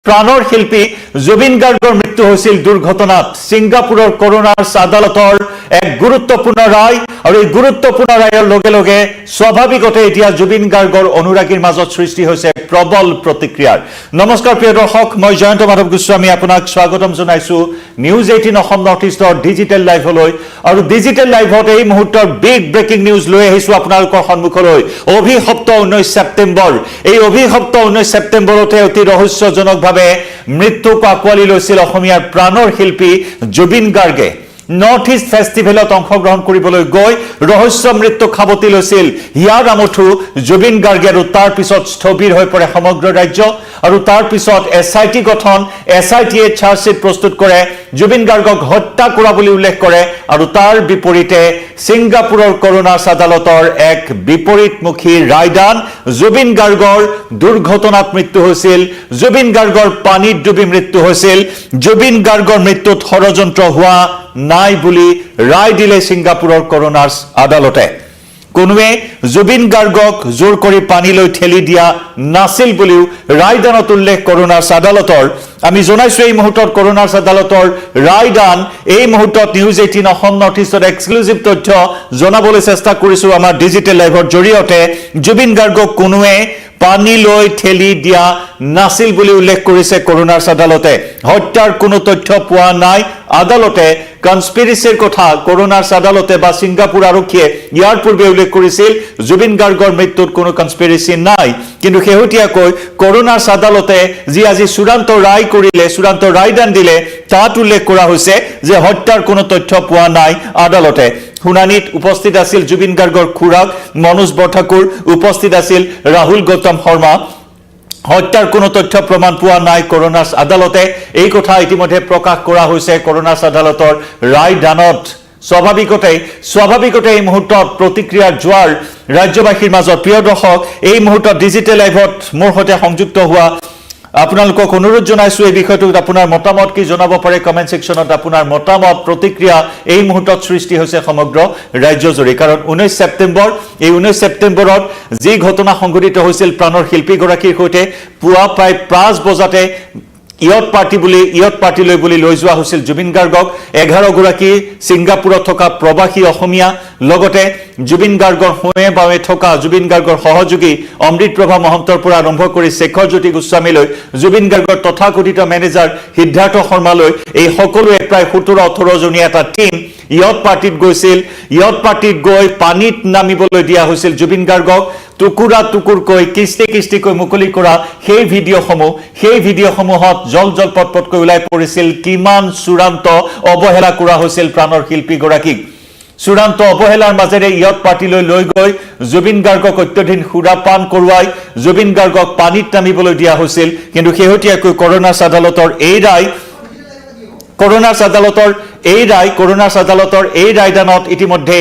প্ৰাণৰ শিল্পী জুবিন গাৰ্গৰ মৃত্যু হৈছিল দুৰ্ঘটনাত সিংগাপুৰৰ কৰোনাৰ আদালতৰ এক গুৰুত্বপূৰ্ণ ৰায় আৰু এই গুৰুত্বপূৰ্ণ ৰায়ৰ লগে লগে স্বাভাৱিকতে এতিয়া জুবিন গাৰ্গৰ অনুৰাগীৰ মাজত সৃষ্টি হৈছে প্ৰবল প্ৰতিক্ৰিয়াৰ নমস্কাৰ প্ৰিয় দৰ্শক মই জয়ন্ত মাধৱ গোস্বামী আপোনাক স্বাগতম জনাইছো নিউজ 18 অসম নৰ্থ ইষ্টৰ ডিজিটেল লাইভলৈ আৰু ডিজিটেল লাইভত এই মুহূৰ্তৰ বিগ ব্ৰেকিং নিউজ লৈ আহিছো আপোনালোকৰ সন্মুখলৈ অভিশপ্ত 19 সেপ্টেম্বৰ এই অভিশপ্ত 19 সেপ্টেম্বৰতে অতি ৰহস্যজনক মৃত্যুক আকোৱালি লৈছিল অসমীয়াৰ প্ৰাণৰ শিল্পী জুবিন গাৰ্গে নৰ্থ ইষ্ট ফেষ্টিভেলত অংশগ্ৰহণ কৰিবলৈ গৈ ৰহস্য মৃত্যু খাবতি লৈছিল ইয়াৰ আমঠু জুবিন গাৰ্গে আৰু তাৰ পিছত স্থবিৰ হৈ পৰে সমগ্ৰ ৰাজ্য আৰু তাৰ পিছত এছআইটি গঠন এছআইটিয়ে চাৰ্জশ্বিট প্ৰস্তুত কৰে জুবিন গাৰ্গক হত্যা কৰা বুলি উল্লেখ কৰে আৰু তাৰ বিপৰীতে সিংগাপুৰৰ কৰোনা আদালতৰ এক বিপৰীতমুখী ৰায়দান জুবিন গাৰ্গৰ দুৰ্ঘটনাত মৃত্যু হৈছিল জুবিন গাৰ্গৰ পানীত ডুবি মৃত্যু হৈছিল জুবিন গাৰ্গৰ মৃত্যুত ষড়যন্ত্ৰ হোৱা নাই বুলি ৰায় দিলে সিংগাপুৰৰ কৰোনাৰ আদালতে কোনোৱে জুবিন গাৰ্গক জোৰ কৰি পানীলৈ ঠেলি দিয়া নাছিল বুলিও ৰায়দানত উল্লেখ কৰোনাৰ আদালতৰ আমি জনাইছো এই মুহূৰ্তত কৰোনাৰ আদালতৰ ৰায়দান এই মুহূৰ্তত নিউজ 18 অসম নৰ্থ ইষ্টৰ এক্সক্লুসিভ তথ্য জনাবলৈ চেষ্টা কৰিছো আমাৰ ডিজিটেল লাইভৰ জৰিয়তে জুবিন গাৰ্গক কোনোৱে পানীলৈ ঠেলি দিয়া নাছিল বুলি উল্লেখ কৰিছে কৰোনাৰ আদালতে হত্যাৰ কোনো তথ্য পোৱা নাই আদালতে কনস্পিৰেচিৰ কথা কৰোনাৰ আদালতে বা সিংগাপুৰ আৰক্ষীয়ে ইয়াৰ পূৰ্বে উল্লেখ কৰিছিল জুবিন গাৰ্গৰ মৃত্যুত কোনো কনস্পিৰেচি নাই কিন্তু শেহতীয়াকৈ কৰোনাৰ আদালতে যি আজি চূড়ান্ত ৰায় কৰিলে চূড়ান্ত ৰায়দান দিলে তাত উল্লেখ কৰা হৈছে যে হত্যাৰ কোনো তথ্য পোৱা নাই আদালতে শুনানিত উপস্থিত আছিল জুবিন গাৰ্গৰ খুৰাক মনোজ বৰঠাকুৰ উপস্থিত আছিল ৰাহুল গৌতম শৰ্মা হত্যাৰ কোনো তথ্য প্ৰমাণ পোৱা নাই কৰোনাৰ আদালতে এই কথা ইতিমধ্যে প্ৰকাশ কৰা হৈছে কৰোনাৰ আদালতৰ ৰায়দানত স্বাভাৱিকতে এই মুহূৰ্তত প্ৰতিক্ৰিয়াৰ জোৱাৰ ৰাজ্যবাসীৰ মাজত প্ৰিয় দৰ্শক এই মুহূৰ্তত ডিজিটেল লাইভত মোৰ সৈতে সংযুক্ত হোৱা আপোনালোকক অনুৰোধ জনাইছো এই বিষয়টোত আপোনাৰ মতামত কি জনাব পাৰে কমেন্ট সেকশনত আপোনাৰ মতামত প্ৰতিক্ৰিয়া এই মুহূৰ্তত সৃষ্টি হৈছে সমগ্ৰ ৰাজ্যজুৰি কাৰণ 19 সেপ্টেম্বৰ এই 19 সেপ্টেম্বৰত যি ঘটনা সংঘটিত হৈছিল প্ৰাণৰ শিল্পী গৰাকীৰ সৈতে পুৱা প্ৰায় 5 বজাতে ইয়ট পাৰ্টি লৈ যোৱা হৈছিল জুবিন গাৰ্গক 11 গৰাকী সিংগাপুৰত থকা প্ৰবাসী অসমীয়া লগতে জুবিন গাৰ্গৰ হোৱে বাৱে থকা জুবিন গাৰ্গৰ সহযোগী অমৃত প্ৰভা মহন্তৰ পৰা আৰম্ভ কৰি শেখৰ জ্যোতি গোস্বামীলৈ জুবিন গাৰ্গৰ তথাকথিত মেনেজাৰ সিদ্ধাৰ্থ শৰ্মালৈ এই সকলোৱে প্ৰায় 17-18 জনীয়া এটা টিম ইয়ট পাৰ্টিত গৈ পানীত নামিবলৈ দিয়া হৈছিল জুবিন গাৰ্গক টুকুৰকৈ কিস্তিকৈ মুকলি কৰা সেই ভিডিঅ'সমূহত জলপটকৈ ওলাই পৰিছিল কিমান চূড়ান্ত অৱহেলা কৰা হৈছিল প্ৰাণৰ শিল্পী গৰাকীক চূড়ান্ত অৱহেলাৰ মাজেৰে ইয়ট পাৰ্টিলৈ লৈ গৈ জুবিন গাৰ্গক অত্যধিক সুৰাপান কৰোৱাই জুবিন গাৰ্গক পানীত নামিবলৈ দিয়া হৈছিল কিন্তু শেহতীয়াকৈ কৰোনাৰ আদালতৰ এই ৰায়দানত ইতিমধ্যে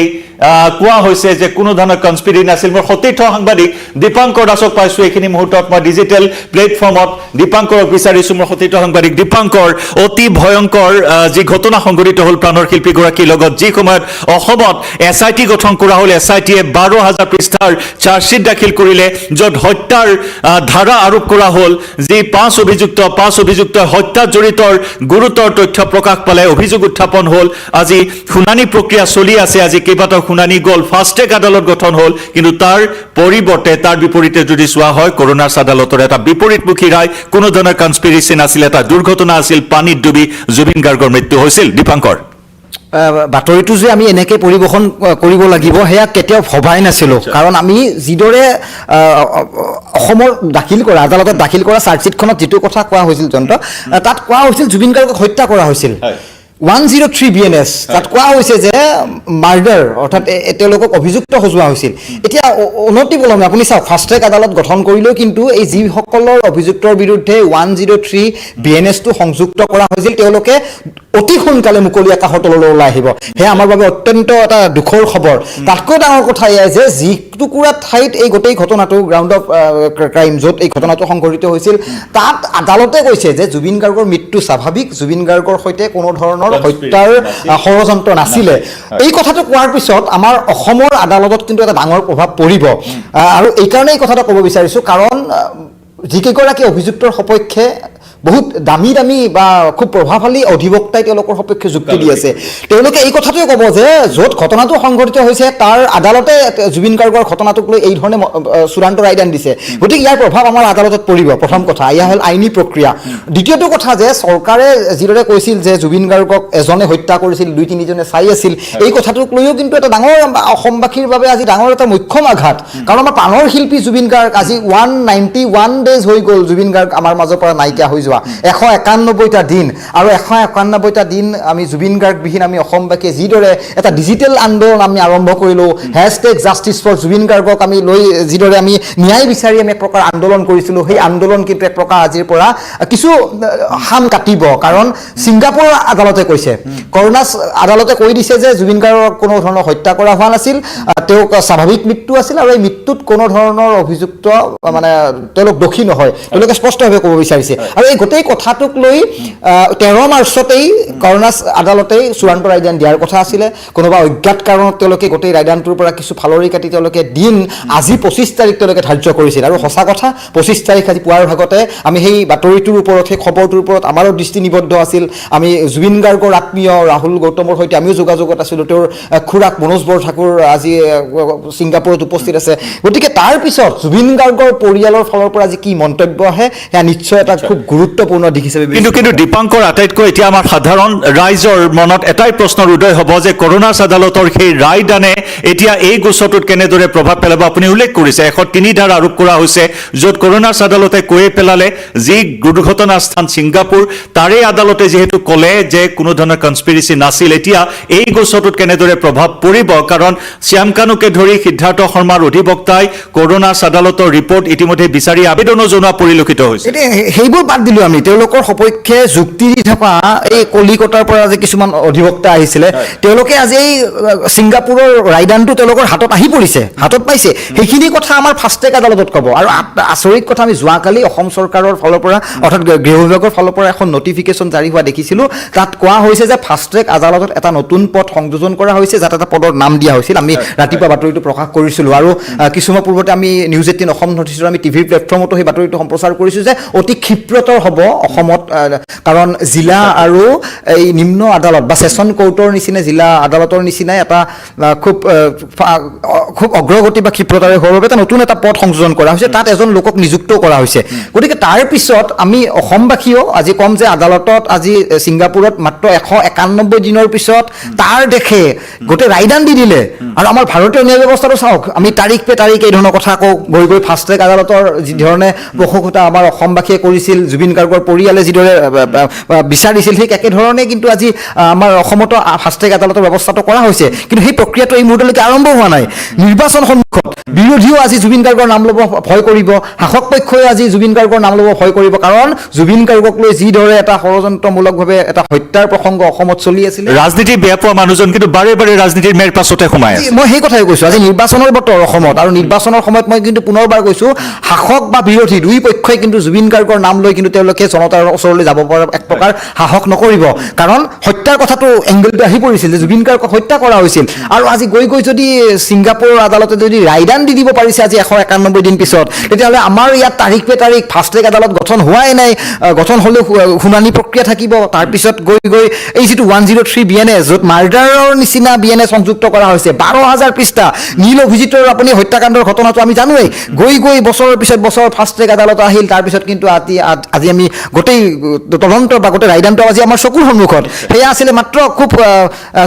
কোৱা হৈছে যে কোনো ধৰণৰ কনস্পিৰেচি নাছিল মোৰ সতীৰ্থ সাংবাদিক দীপাংকৰ দাসক পাইছো এইখিনি মুহূৰ্তত মই ডিজিটেল প্লেটফৰ্মত দীপাংকৰক বিচাৰিছো মোৰ সতীৰ্থ সাংবাদিক দীপাংকৰ অতি ভয়ংকৰ যি ঘটনা সংঘটিত হ'ল প্ৰাণৰ শিল্পী গৰাকীৰ লগত যি সময়ত অসমত এছআইটি গঠন কৰা হ'ল এছআইটিয়ে 12,000 পৃষ্ঠাৰ চাৰ্জশ্বিট দাখিল কৰিলে য'ত হত্যাৰ ধাৰা আৰোপ কৰা হ'ল যি 5 অভিযুক্ত হত্যাত জড়িতৰ গুৰুতৰ তথ্য প্ৰকাশ পালে অভিযোগ উত্থাপন হ'ল আজি শুনানি প্ৰক্ৰিয়া চলি আছে আজি কেইবাটাও শুনানি গ'ল ফাষ্ট ট্ৰেক আদালত গঠন হ'ল কিন্তু তাৰ বিপৰীতে যদি চোৱা হয় কৰোনাৰ আদালতৰ এটা বিপৰীতমুখী ৰায় কোনো ধৰণৰ কনস্পিৰেচি নাছিল এটা দুৰ্ঘটনা আছিল পানীত ডুবি জুবিন গাৰ্গৰ মৃত্যু হৈছিল দীপাংকৰ বাতৰিটো যে আমি এনেকৈ পৰিৱেশন কৰিব লাগিব সেয়া কেতিয়াও ভবাই নাছিলোঁ কাৰণ আমি যিদৰে অসমৰ আদালতত দাখিল কৰা চাৰ্জশ্বিটখনত যিটো কথা কোৱা হৈছিল তাত কোৱা হৈছিল জুবিন গাৰ্গক হত্যা কৰা হৈছিল 103 BNS তাত কোৱা হৈছে যে মাৰ্ডাৰ অৰ্থাৎ তেওঁলোকক অভিযুক্ত সজোৱা হৈছিল এতিয়া অনতিপলমে আপুনি চাওক ফাষ্ট ট্ৰেক আদালত গঠন কৰিলেও কিন্তু এই যিসকলৰ অভিযুক্তৰ বিৰুদ্ধে 103 BNSটো সংযুক্ত কৰা হৈছিল তেওঁলোকে অতি সোনকালে মুকলি আকাশৰ তললৈ ওলাই আহিব সেয়া আমাৰ বাবে অত্যন্ত এটা দুখৰ খবৰ তাতকৈ ডাঙৰ কথা এয়াই যে যিটুকুৰা ঠাইত এই গোটেই ঘটনাটো গ্ৰাউণ্ড অফ ক্ৰাইম য'ত এই ঘটনাটো সংঘটিত হৈছিল তাত আদালতে কৈছে যে জুবিন গাৰ্গৰ মৃত্যু স্বাভাৱিক জুবিন গাৰ্গৰ সৈতে কোনো ধৰণৰ হত্যাৰ ষড়যন্ত্ৰ নাছিলে এই কথাটো কোৱাৰ পিছত আমাৰ অসমৰ আদালতত কিন্তু এটা ডাঙৰ প্ৰভাৱ পৰিব আৰু এই কাৰণে এই কথাটো ক'ব বিচাৰিছোঁ কাৰণ যিকেইগৰাকী অভিযুক্তৰ সপক্ষে বহুত দামী দামী বা খুব প্ৰভাৱশালী অধিবক্তাই তেওঁলোকৰ সপক্ষে যুক্তি দি আছে তেওঁলোকে এই কথাটোৱে ক'ব যে য'ত ঘটনাটো সংঘটিত হৈছে তাৰ আদালতে জুবিন গাৰ্গৰ ঘটনাটোক লৈ এই ধৰণে চূড়ান্ত ৰায়দান দিছে গতিকে ইয়াৰ প্ৰভাৱ আমাৰ আদালতত পৰিব প্ৰথম কথা এয়া হ'ল আইনী প্ৰক্ৰিয়া দ্বিতীয়টো কথা যে চৰকাৰে যিদৰে কৈছিল যে জুবিন গাৰ্গক এজনে হত্যা কৰিছিল 2-3জনে চাই আছিল এই কথাটোক লৈও কিন্তু এটা ডাঙৰ অসমবাসীৰ বাবে আজি ডাঙৰ এটা মুখ্যম আঘাত কাৰণ আমাৰ প্ৰাণৰ শিল্পী জুবিন গাৰ্গ আজি 191 ডেজ হৈ গ'ল জুবিন গাৰ্গ আমাৰ মাজৰ পৰা নাইকিয়া হৈ যোৱা 191টা দিন আৰু 191টা দিন আমি জুবিন গাৰ্গবিহীন আমি অসমবাসীয়ে যিদৰে এটা ডিজিটেল আন্দোলন আমি আৰম্ভ কৰিলোঁ #জাষ্টিছ ফৰ জুবিন গাৰ্গক আমি লৈ যিদৰে আমি ন্যায় বিচাৰি আমি এক প্ৰকাৰ আন্দোলন কৰিছিলোঁ সেই আন্দোলন কিন্তু এক প্ৰকাৰ আজিৰ পৰা কিছু হাম কাটিব কাৰণ ছিংগাপুৰ আদালতে কৈছে কৰোনা আদালতে কৈ দিছে যে জুবিন গাৰ্গক কোনো ধৰণৰ হত্যা কৰা হোৱা নাছিল তেওঁক স্বাভাৱিক মৃত্যু আছিল আৰু এই মৃত্যুত কোনো ধৰণৰ অভিযুক্ত মানে তেওঁলোক দোষী নহয় তেওঁলোকে স্পষ্টভাৱে ক'ব বিচাৰিছে আৰু এই গোটেই কথাটোক লৈ 13 মাৰ্চতেই কৰোনা আদালতেই চূড়ান্ত ৰায়দান দিয়াৰ কথা আছিলে কোনোবা অজ্ঞাত কাৰণত তেওঁলোকে গোটেই ৰায়দানটোৰ পৰা কিছু ফালৰি কাটি তেওঁলোকে দিন আজি 25 তাৰিখ তেওঁলোকে ধাৰ্য কৰিছিল আৰু সঁচা কথা 25 তাৰিখ আজি পুৱাৰ ভাগতে আমি সেই বাতৰিটোৰ ওপৰত সেই খবৰটোৰ ওপৰত আমাৰো দৃষ্টি নিবদ্ধ আছিল আমি জুবিন গাৰ্গৰ আত্মীয় ৰাহুল গৌতমৰ সৈতে আমিও যোগাযোগত আছিলোঁ তেওঁৰ খুৰাক মনোজ বৰঠাকুৰ আজি ছিংগাপুৰত উপস্থিত আছে গতিকে তাৰ পিছত জুবিন গাৰ্গৰ পৰিয়ালৰ ফালৰ পৰা আজি কি মন্তব্য আহে সেয়া নিশ্চয় এটা খুব গুৰুত্বপূৰ্ণ দিশ হিচাপে কিন্তু দীপাংকৰ আটাইতকৈ এতিয়া আমাৰ সাধাৰণ ৰাইজৰ মনত এটাই প্ৰশ্নৰ উদয় হ'ব যে কৰোনা আদালতৰ সেই ৰায়দানে এতিয়া এই গোচৰটোত কেনেদৰে প্ৰভাৱ পেলাব আপুনি উল্লেখ কৰিছে 103 ধাৰা আৰোপ কৰা হৈছে য'ত কৰোনা আদালতে কৈয়ে পেলালে যি দুৰ্ঘটনা স্থান ছিংগাপুৰ তাৰে আদালতে যিহেতু ক'লে যে কোনো ধৰণৰ কনস্পিৰেচি নাছিল এতিয়া এই গোচৰটোত কেনেদৰে প্ৰভাৱ পৰিব কাৰণ শ্যাম কানুকে ধৰি সিদ্ধাৰ্থ শৰ্মাৰ অধিবক্তাই কৰোনা আদালতৰ ৰিপৰ্ট ইতিমধ্যে বিচাৰি আবেদনো জনোৱা পৰিলক্ষিত হৈছে সেইবোৰ বাদ দিলোঁ আমি তেওঁলোকৰ সপক্ষে যুক্তি দি থকা এই কলিকতাৰ পৰা যে কিছুমান অধিবক্তা আহিছিলে তেওঁলোকে আজি এই ছিংগাপুৰৰ ৰায়দানটো তেওঁলোকৰ হাতত আহি পৰিছে হাতত পাইছে সেইখিনি কথা আমাৰ ফাষ্ট ট্ৰেক আদালতত ক'ব আৰু আচৰিত কথা আমি যোৱাকালি অসম চৰকাৰৰ ফালৰ পৰা অৰ্থাৎ গৃহ বিভাগৰ ফালৰ পৰা এখন নটিফিকেশ্যন জাৰি হোৱা দেখিছিলোঁ তাত কোৱা হৈছে যে ফাষ্ট ট্ৰেক আদালতত এটা নতুন পদ সংযোজন কৰা হৈছে যাত এটা পদৰ নাম দিয়া হৈছিল আমি ৰাতিপুৱা বাতৰিটো প্ৰকাশ কৰিছিলোঁ আৰু কিছুমান পূৰ্বতে আমি নিউজ 18 অসম নটিছৰ আমি টিভিৰ প্লেটফৰ্মতো সেই বাতৰিটো সম্প্ৰচাৰ কৰিছোঁ যে অতি ক্ষীপ্ৰতৰ হ'ব অসমত কাৰণ জিলা আৰু এই নিম্ন আদালত বা ছেছন কোৰ্টৰ নিচিনা জিলা আদালতৰ নিচিনাই এটা খুব অগ্ৰগতি বা ক্ষীপ্ৰতাৰে হোৱাৰ বাবে এটা নতুন এটা পদ সংযোজন কৰা হৈছে তাত এজন লোকক নিযুক্ত কৰা হৈছে গতিকে তাৰ পিছত আমি অসমবাসীয়েও আজি ক'ম যে আদালতত আজি ছিংগাপুৰত মাত্ৰ 191 দিনৰ পিছত তাৰ দেশে গোটেই ৰায়দান দি দিলে আৰু আমাৰ ভাৰতীয় ন্যায় ব্যৱস্থাটো চাওক আমি তাৰিখ পে তাৰিখ এই ধৰণৰ কথা কওঁ গৈ ফাষ্ট ট্ৰেক আদালতৰ যি ধৰণে প্ৰশংসা আমাৰ অসমবাসীয়ে কৰিছিল জুবিন গাৰ্গৰ পৰিয়ালে যিদৰে বিচাৰিছিল ঠিক একেধৰণে কিন্তু আজি আমাৰ অসমতো ফাষ্ট ট্ৰেক আদালতৰ ব্যৱস্থাটো কৰা হৈছে কিন্তু সেই প্ৰক্ৰিয়াটো এই মুহূৰ্তলৈকে আৰম্ভ হোৱা নাই নিৰ্বাচন সন্মুখত বিৰোধীও আজি জুবিন গাৰ্গৰ নাম ল'ব ভয় কৰিব শাসক পক্ষই আজি জুবিন গাৰ্গৰ নাম ল'ব ভয় কৰিব কাৰণ জুবিন গাৰ্গক লৈ যিদৰে এটা ষড়যন্ত্ৰমূলকভাৱে এটা হত্যাৰ প্ৰসংগ অসমত চলি আছিল ৰাজনীতি বেয়া পোৱা মানুহজন কিন্তু বাৰে বাৰে ৰাজনীতিৰ মেৰ পাছতে সোমাই আছে মই সেই কথাই কৈছোঁ আজি নিৰ্বাচনৰ বতৰ অসমত আৰু নিৰ্বাচনৰ সময়ত মই কিন্তু পুনৰবাৰ কৈছোঁ শাসক বা বিৰোধী দুই পক্ষই কিন্তু জুবিন গাৰ্গৰ নাম লৈ কিন্তু তেওঁলোকে জনতাৰ ওচৰলৈ যাব পৰা এক প্ৰকাৰ সাহস নকৰিব কাৰণ হত্যাৰ কথাটো এংগেলটো আহি পৰিছিল যে জুবিন গাৰ্গক হত্যা কৰা হৈছিল আৰু আজি গৈ যদি ছিংগাপুৰ আদালতে যদি ৰায়দান দি দিব পাৰিছে আজি 191 দিন পিছত তেতিয়াহ'লে আমাৰ ইয়াত তাৰিখ পে তাৰিখ ফাষ্ট ট্ৰেক আদালত গঠন হোৱাই নাই গঠন হ'লেও শুনানি প্ৰক্ৰিয়া থাকিব তাৰপিছত গৈ এই যিটো 103 BNS য'ত মাৰ্ডাৰৰ নিচিনা BNS সংযুক্ত কৰা হৈছে 12,000 পৃষ্ঠা নীল অভিজিতৰ আপুনি হত্যাকাণ্ডৰ ঘটনাটো আমি জানোৱেই গৈ বছৰৰ পিছত বছৰ ফাষ্ট ট্ৰেক আদালত আহিল তাৰপিছত কিন্তু আজি আমি গোটেই তদন্ত বা গোটেই ৰায়দানটো আজি আমাৰ চকুৰ সন্মুখত সেয়া আছিলে মাত্ৰ খুব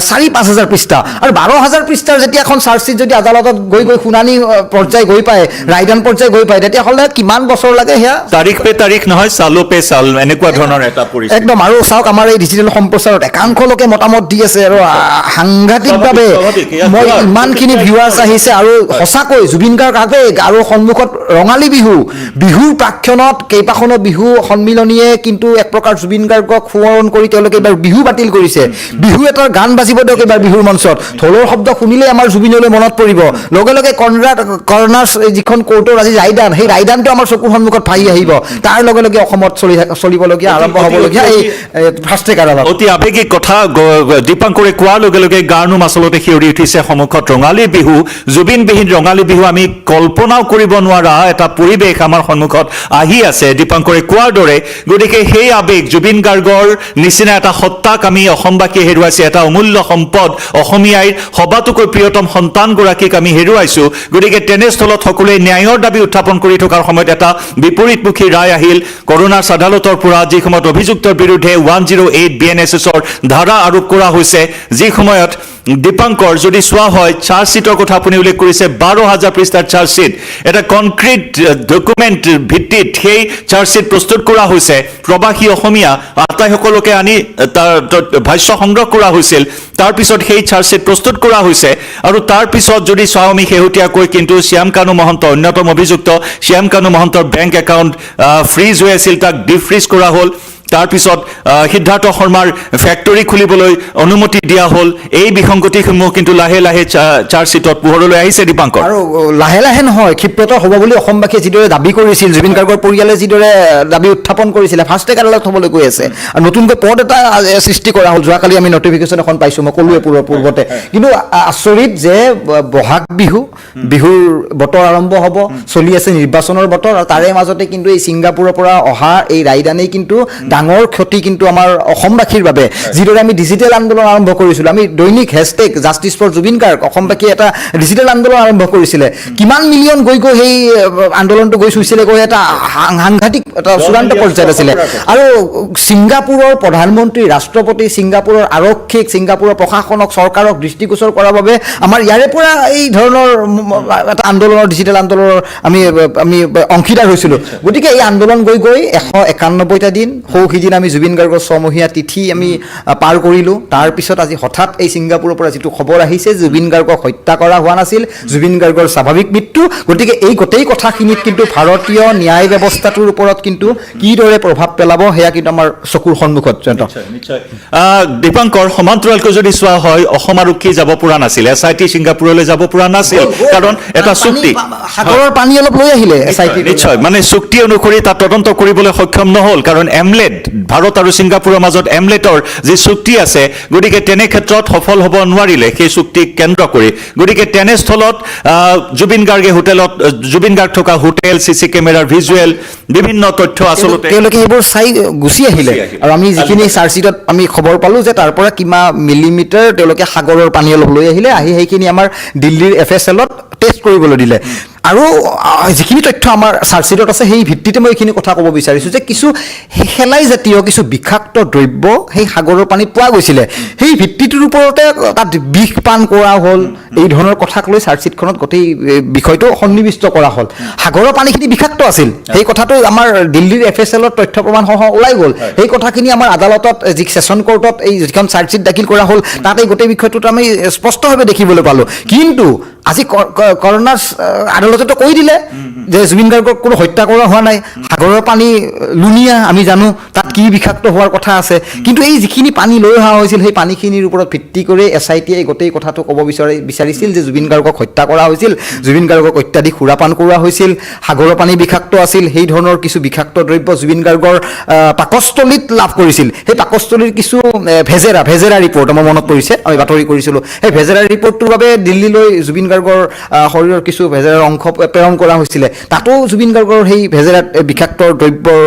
4-5,000 পৃষ্ঠা আৰু 12,000 পৃষ্ঠাৰ যেতিয়া এখন চাৰ্জশ্বিট যদি আদালতত গৈ শুনানি পৰ্যায় গৈ পায় ৰায়দান পৰ্যায় গৈ পায় তেতিয়াহ'লে কিমান বছৰ লাগে সেয়া তাৰিখ পে তাৰিখ নহয় চালো পে চাল এনেকুৱা ধৰণৰ এটা পৰিস্থিতি একদম আৰু চাওক আমাৰ এই ডিজিটেল সম্প্ৰচাৰত একাংশ লোকে মতামত দি আছে আৰু সাংঘাতিকভাৱে মই ইমানখিনি ভিউৱাৰ্ছ আহিছে আৰু সঁচাকৈ জুবিন গাৰ্গ আৱেগ আৰু সন্মুখত ৰঙালী বিহুৰ প্ৰাক্ষণত কেইবাখনো বিহু সন্মিলনীয়ে কিন্তু এক প্ৰকাৰ জুবিন গাৰ্গক সোঁৱৰণ কৰি তেওঁলোকে এইবাৰ বিহু বাতিল কৰিছে বিহু এটাৰ গান বাজিব দিয়ক এইবাৰ বিহুৰ মঞ্চত ঢোলৰ শব্দ শুনিলে আমাৰ জুবিনলৈ মনত পৰিব লগে লগে কৰ্ণাৰ যিখন কোৰ্টৰ আজি ৰায়দান, সেই ৰায়দানটো আমাৰ চকুৰ সন্মুখত ভাহি আহিব। তাৰ লগে লগে অসমত চলিবলগীয়া আৰম্ভ হ'বলগীয়া এই ফাষ্ট ট্ৰেক আদালত। অতি আৱেগিক কথা দীপাংকৰে কোৱাৰ লগে লগে গাৰ নোম আচলতে শিয়ৰি উঠিছে সন্মুখত। ৰঙালী বিহু, জুবিনবিহীন ৰঙালী বিহু আমি কল্পনাও কৰিব নোৱাৰা এটা পৰিৱেশ আমাৰ সন্মুখত আহি আছে দীপাংকৰে কোৱাৰ দৰে। গতিকে সেই আৱেগ, জুবিন গাৰ্গৰ নিচিনা এটা সত্তাক আমি অসমবাসীয়ে হেৰুৱাইছে, এটা অমূল্য সম্পদ, অসমীয়াৰ সবাতোকৈ প্ৰিয়তম সন্তানগৰাকীক আমি হেৰুৱাইছোঁ। গতিকে তেনেস্থলত সকলোৱে ন্যায়ৰ দাবী উত্থাপন কৰি থকাৰ সময়ত এটা বিপৰীতমুখী ৰায় আহিল কৰোনাৰ আদালতৰ পৰা, যি সময়ত অভিযুক্তৰ বিৰুদ্ধে 108 BNSSৰ ধাৰা আৰোপ কৰা হৈছে। যি সময়ত দীপাংকৰ যদি চোৱা হয় চাৰ্জশ্বিটৰ কথা আপুনি উল্লেখ কৰিছে, 12,000 পৃষ্ঠাৰ চাৰ্জশ্বিট, এটা কনক্ৰিট ডকুমেণ্ট ভিত্তিত সেই চাৰ্জশ্বিট প্ৰস্তুত কৰা হৈছে। প্ৰবাসী অসমীয়া আটাইসকলকে আনি তাৰ ভাষ্য সংগ্ৰহ কৰা হৈছিল। তাৰপিছত সেই চাৰ্জশ্বিট প্ৰস্তুত কৰা হৈছে আৰু তাৰপিছত যদি চাওঁ আমি শেহতীয়াকৈ কিন্তু শ্যাম কানু মহন্ত, অন্যতম অভিযুক্ত শ্যাম কানু মহন্তৰ বেংক একাউণ্ট ফ্ৰিজ হৈ আছিল, তাক ডিফ্ৰিজ কৰা হ'ল। তাৰপিছত সিদ্ধাৰ্থ শৰ্মাৰ ফেক্টৰী খুলিবলৈ অনুমতি দিয়া হ'ল। এই বিসংগতিসমূহ কিন্তু লাহে লাহে চাৰ্জশ্বিটত পোহৰলৈ আহিছে দীপাংকৰ। আৰু লাহে লাহে নহয়, ক্ষিপ্ৰতৰ হ'ব বুলি অসমবাসীয়ে যিদৰে দাবী কৰিছিল, জুবিন গাৰ্গৰ পৰিয়ালে যিদৰে দাবী উত্থাপন কৰিছিলে, ফাষ্ট ট্ৰেক আদালত হ'বলৈ গৈ আছে। আৰু নতুনকৈ পদ এটা সৃষ্টি কৰা হ'ল। যোৱাকালি আমি নটিফিকেশ্যন এখন পাইছোঁ, মই ক'লোৱে পূৰ্বতে। কিন্তু আচৰিত যে বহাগ বিহুৰ বতৰ আৰম্ভ হ'ব, চলি আছে নিৰ্বাচনৰ বতৰ, আৰু তাৰে মাজতে কিন্তু এই ছিংগাপুৰৰ পৰা অহা এই ৰায়দানেই কিন্তু ডাঙৰ ক্ষতি কিন্তু আমাৰ অসমবাসীৰ বাবে। যিদৰে আমি ডিজিটেল আন্দোলন আৰম্ভ কৰিছিলোঁ, আমি দৈনিক hashtag justice for Zubeen Garg, অসমবাসীয়ে এটা ডিজিটেল আন্দোলন আৰম্ভ কৰিছিলে। কিমান মিলিয়ন গৈ সেই আন্দোলনটো চুইছিলে, এটা সাংঘাতিক এটা চূড়ান্ত পৰ্যায়ত আছিলে। আৰু ছিংগাপুৰৰ প্ৰধানমন্ত্ৰী, ৰাষ্ট্ৰপতি, ছিংগাপুৰৰ আৰক্ষীক, ছিংগাপুৰৰ প্ৰশাসনক, চৰকাৰক দৃষ্টিগোচৰ কৰাৰ বাবে আমাৰ ইয়াৰে পৰা এই ধৰণৰ এটা আন্দোলনৰ, ডিজিটেল আন্দোলনৰ আমি অংশীদাৰ হৈছিলোঁ। গতিকে এই আন্দোলন গৈ 191টা দিন, সিদিনা আমি জুবিন গাৰ্গৰ 6মহীয়া তিথি আমি পাৰ কৰিলোঁ। তাৰপিছত আজি হঠাৎ এই ছিংগাপুৰৰ পৰা যিটো খবৰ আহিছে, জুবিন গাৰ্গক হত্যা কৰা হোৱা নাছিল, জুবিন গাৰ্গৰ স্বাভাৱিক মৃত্যু। গতিকে এই গোটেই কথাখিনিত কিন্তু ভাৰতীয় ন্যায় ব্যৱস্থাটোৰ ওপৰত কিন্তু কিদৰে প্ৰভাৱ পেলাব, সেয়া কিন্তু আমাৰ চকুৰ সন্মুখত। দীপাংকৰ, সমান্তৰালকৈ যদি চোৱা হয়, অসম আৰক্ষী যাব পৰা নাছিল, SIT ছিংগাপুৰলৈ যাব পৰা নাছিল, কাৰণ এটা চুক্তি, সাগৰৰ পানী অলপ লৈ আহিলে SIT। নিশ্চয়, মানে চুক্তি অনুসৰি তাত তদন্ত কৰিবলৈ সক্ষম নহ'ল, কাৰণ এমলেট, ভাৰত আৰু ছিংগাপুৰৰ মাজত এমলেটৰ যি চুক্তি আছে, গতিকে তেনে ক্ষেত্ৰত সফল হ'ব নোৱাৰিলে সেই চুক্তিক কেন্দ্ৰ কৰি। গতিকে তেনেস্থলত জুবিন গাৰ্গ থকা হোটেল, CC কেমেৰাৰ ভিজুৱেল, বিভিন্ন তথ্য আচলতে তেওঁলোকে সেইবোৰ চাই গুচি আহিলে। আৰু আমি যিখিনি চাৰ্জশ্বিটত আমি খবৰ পালোঁ যে তাৰ পৰা কিমান মিলিমিটাৰ তেওঁলোকে সাগৰৰ পানী অলপ লৈ আহিলে, আহি সেইখিনি আমাৰ দিল্লীৰ FSLত টেষ্ট কৰিবলৈ দিলে। আৰু যিখিনি তথ্য আমাৰ চাৰ্জশ্বিটত আছে, সেই ভিত্তিতে মই এইখিনি কথা ক'ব বিচাৰিছোঁ যে কিছু শেলাই জাতীয় কিছু বিষাক্ত দ্ৰব্য সেই সাগৰৰ পানীত পোৱা গৈছিলে। সেই ভিত্তিটোৰ ওপৰতে তাত বিষ পান কৰা হ'ল, এই ধৰণৰ কথাক লৈ চাৰ্জশ্বিটখনত গোটেই বিষয়টো সন্নিৱিষ্ট কৰা হ'ল। সাগৰৰ পানীখিনি বিষাক্ত আছিল, সেই কথাটো আমাৰ দিল্লীৰ FSLত তথ্য প্ৰমাণসহ ওলাই গ'ল। সেই কথাখিনি আমাৰ আদালতত, যি ছেছন কোৰ্টত এই যিখন চাৰ্জশ্বিট দাখিল কৰা হ'ল, তাত এই গোটেই বিষয়টোত আমি স্পষ্টভাৱে দেখিবলৈ পালোঁ। কিন্তু আজি কৰোনাৰ আদালতেতো কৈ দিলে যে জুবিন গাৰ্গক কোনো হত্যা কৰা হোৱা নাই, সাগৰৰ পানী লুণীয়া, আমি জানো তাত কি বিষাক্ত হোৱাৰ কথা আছে। কিন্তু এই যিখিনি পানী লৈ অহা হৈছিল, সেই পানীখিনিৰ ওপৰত ভিত্তি কৰি SIT এই গোটেই কথাটো ক'ব বিচাৰিছিল যে জুবিন গাৰ্গক হত্যা কৰা হৈছিল, জুবিন গাৰ্গক অত্যাধিক সুৰাপান কৰোৱা হৈছিল, সাগৰৰ পানী বিষাক্ত আছিল, সেই ধৰণৰ কিছু বিষাক্ত দ্ৰব্য জুবিন গাৰ্গৰ পাকস্থলীত লাভ কৰিছিল। সেই পাকস্থলীৰ কিছু ভেজেৰা ৰিপৰ্ট আমাৰ মনত পৰিছে, আমি বাতৰি কৰিছিলোঁ। সেই ভেজেৰা ৰিপৰ্টটোৰ বাবে দিল্লীলৈ জুবিন গাৰ্গৰ শৰীৰৰ কিছু ভেজেৰাৰ অংশ প্ৰেৰণ কৰা হৈছিলে। তাতো জুবিন গাৰ্গৰ সেই ভেজেৰাত বিষাক্ত দ্ৰব্যৰ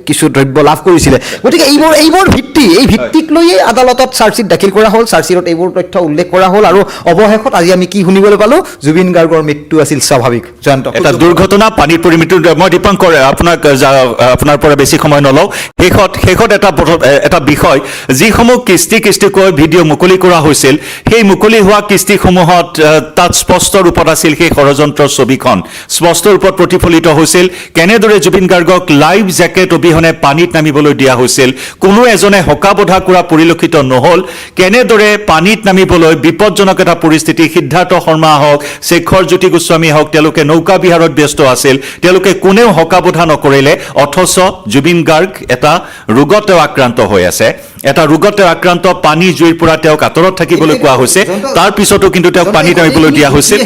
কিছু দ্ৰব্য লাভ কৰিছিলে। গতিকে এইবোৰ ভিত্তিক লৈয়ে আদালতত চাৰ্জশ্বিট দাখিল কৰা হ'ল। চাৰ্জশ্বিটত এইবোৰ তথ্য উল্লেখ কৰা হ'ল আৰু অৱশেষত আজি আমি কি শুনিবলৈ পালোঁ, জুবিন গাৰ্গৰ মৃত্যু আছিল স্বাভাৱিক। জয়ন্ত, এটা দুৰ্ঘটনা, পানীৰ পৰিমৃত্যু। মই দীপাংকৰ আপোনাৰ পৰা বেছি সময় নলওঁ। শেষত এটা বিষয়, যিসমূহ কিস্তিকৈ ভিডিঅ' মুকলি কৰা হৈছিল, সেই মুকলি হোৱা কিস্তিসমূহত তাত স্পষ্ট ৰূপত আছিল সেই ষড়যন্ত্ৰৰ ছবিখন, স্পষ্ট ৰূপত প্ৰতিফলিত হৈছিল। কেনেদৰে জুবিন গাৰ্গক লাইফ জেকেট অবিহনে পানীত নামিবলৈ দিয়া হৈছিল, কোনো এজনে হকাবধা কৰা পৰিলক্ষিত নহ'ল। কেনেদৰে পানীত নামিবলৈ বিপদজনক এটা পৰিস্থিতি, সিদ্ধাৰ্থ শৰ্মা হওক, শেখৰ জ্যোতি গোস্বামী হওক, তেওঁলোকে নৌকা বিহাৰত ব্যস্ত আছিল, তেওঁলোকে কোনেও হকাবধা নকৰিলে, অথচ জুবিন গাৰ্গ এটা ৰোগত আক্ৰান্ত হৈ আছে। এটা ৰোগত তেওঁ আক্ৰান্ত পানী জুইৰ পৰা তেওঁক আঁতৰত থাকিবলৈ কোৱা হৈছে তাৰ পিছতো কিন্তু তেওঁক পানী নামিবলৈ দিয়া হৈছিল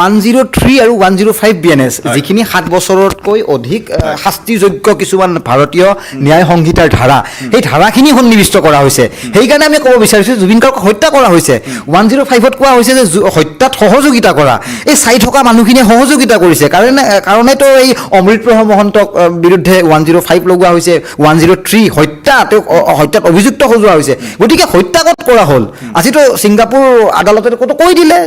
103 আৰু 105 বিএনএছ যিখিনি 7 বছৰতকৈ অধিক শাস্তিযোগ্য কিছুমান ভাৰতীয় ন্যায় সংহিতাৰ ধাৰা এই ধাৰাখিনি সন্নিৱিষ্ট কৰা হৈছে সেইকাৰণে আমি ক'ব বিচাৰিছোঁ জুবিন গাৰ্গক হত্যা কৰা হৈছে 105ত কোৱা হৈছে যে হত্যাত সহযোগিতা কৰা এই চাই থকা মানুহখিনিয়ে সহযোগিতা কৰিছে কাৰণেতো এই অমৃত প্ৰভাৱ মহন্তক বিৰুদ্ধে 105 লগোৱা হৈছে 103 হত্যাত অভিযুক্ত সজোৱা হৈছে গতিকে হত্যা ক'ত কৰা হ'ল আজিতো ছিংগাপুৰ আদালতে ক'ত কৈ দিলে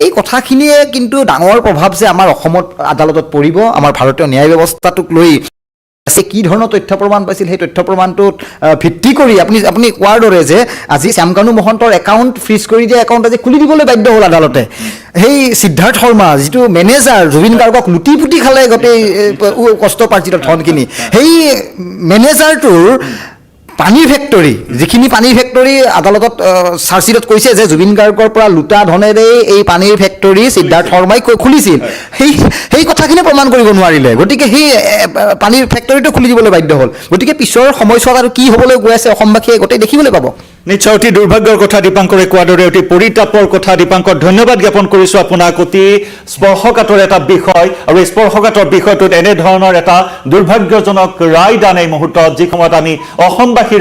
এই কথাখিনিয়ে কিন্তু ডাঙৰ প্ৰভাৱ যে আমাৰ অসমত আদালতত পৰিব আমাৰ ভাৰতীয় ন্যায় ব্যৱস্থাটোক লৈ কি ধৰণৰ তথ্য প্ৰমাণ পাইছিল সেই তথ্য প্ৰমাণটোত ভিত্তি কৰি আপুনি কোৱাৰ দৰে যে আজি শ্যামকানু মহন্তৰ একাউণ্ট ফ্ৰিজ কৰি দিয়া একাউণ্ট আজি খুলি দিবলৈ বাধ্য হ'ল আদালতে সেই সিদ্ধাৰ্থ শৰ্মা যিটো মেনেজাৰ জুবিন গাৰ্গক লুটি পুটি খালে গোটেই কষ্টপাৰ্জিত ধনখিনি সেই মেনেজাৰটোৰ পানীৰ ফেক্টৰী যিখিনি পানীৰ ফেক্টৰী আদালতত চাৰ্জশ্বিটত কৈছে যে জুবিন গাৰ্গৰ পৰা লুটা ধনেৰে এই পানীৰ ফেক্টৰী সিদ্ধাৰ্থ শৰ্মাই খুলিছিল সেই কথাখিনি প্ৰমাণ কৰিব নোৱাৰিলে গতিকে সেই পানীৰ ফেক্টৰীটো খুলি দিবলৈ বাধ্য হ'ল গতিকে পিছৰ সময়ছোৱাত আৰু কি হ'বলৈ গৈ আছে অসমবাসীয়ে গোটেই দেখিবলৈ পাব নিশ্চয় অতি দুৰ্ভাগ্যৰ কথা দীপাংকৰে কোৱাৰ দৰে অতি পৰিতাপৰ কথা দীপাংকৰ ধন্যবাদ জ্ঞাপন কৰিছোঁ আপোনাক অতি স্পৰ্শকাতৰ এটা বিষয় আৰু এই স্পৰ্শকাতৰ বিষয়টোত এনেধৰণৰ এটা দুৰ্ভাগ্যজনক ৰায় দান এই মুহূৰ্তত যি সময়ত আমি অসমবাসী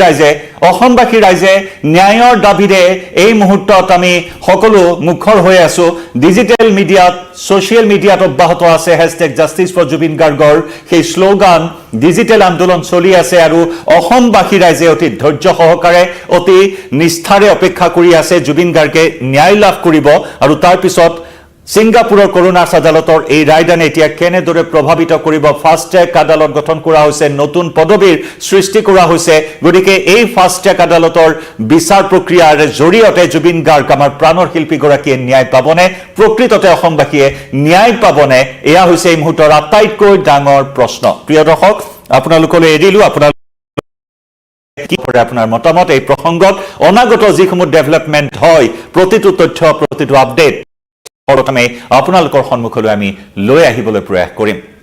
ৰাইজে ন্যায়ৰ দাবীৰে এই মুহূৰ্তত আমি সকলো মুখৰ হৈ আছোঁ ডিজিটেল মিডিয়াত ছ'চিয়েল মিডিয়াত অব্যাহত আছে #জাষ্টিছ ফৰ জুবিন গাৰ্গৰ সেই শ্লোগান ডিজিটেল আন্দোলন চলি আছে আৰু অসমবাসী ৰাইজে অতি ধৈৰ্য সহকাৰে অতি নিষ্ঠাৰে অপেক্ষা কৰি আছে জুবিন গাৰ্গে ন্যায় লাভ কৰিব আৰু তাৰ পিছত ছিংগাপুৰৰ কৰোনাছ আদালতৰ এই ৰায়দানে এতিয়া কেনেদৰে প্ৰভাৱিত কৰিব ফাষ্ট ট্ৰেক আদালত গঠন কৰা হৈছে নতুন পদবীৰ সৃষ্টি কৰা হৈছে গতিকে এই ফাষ্ট ট্ৰেক আদালতৰ বিচাৰ প্ৰক্ৰিয়াৰ জৰিয়তে জুবিন গাৰ্গ আমাৰ প্ৰাণৰ শিল্পীগৰাকীয়ে ন্যায় পাবনে প্ৰকৃততে অসমবাসীয়ে ন্যায় পাবনে এয়া হৈছে এই মুহূৰ্তৰ আটাইতকৈ ডাঙৰ প্ৰশ্ন প্ৰিয় দৰ্শক আপোনালোকলৈ এৰিলোঁ কি কৰে আপোনাৰ মতামত এই প্ৰসংগত অনাগত যিসমূহ ডেভেলপমেণ্ট হয় প্ৰতিটো তথ্য প্ৰতিটো আপডেট আপোনালোকৰ সন্মুখলৈ আমি লৈ আহিবলৈ প্ৰয়াস কৰিম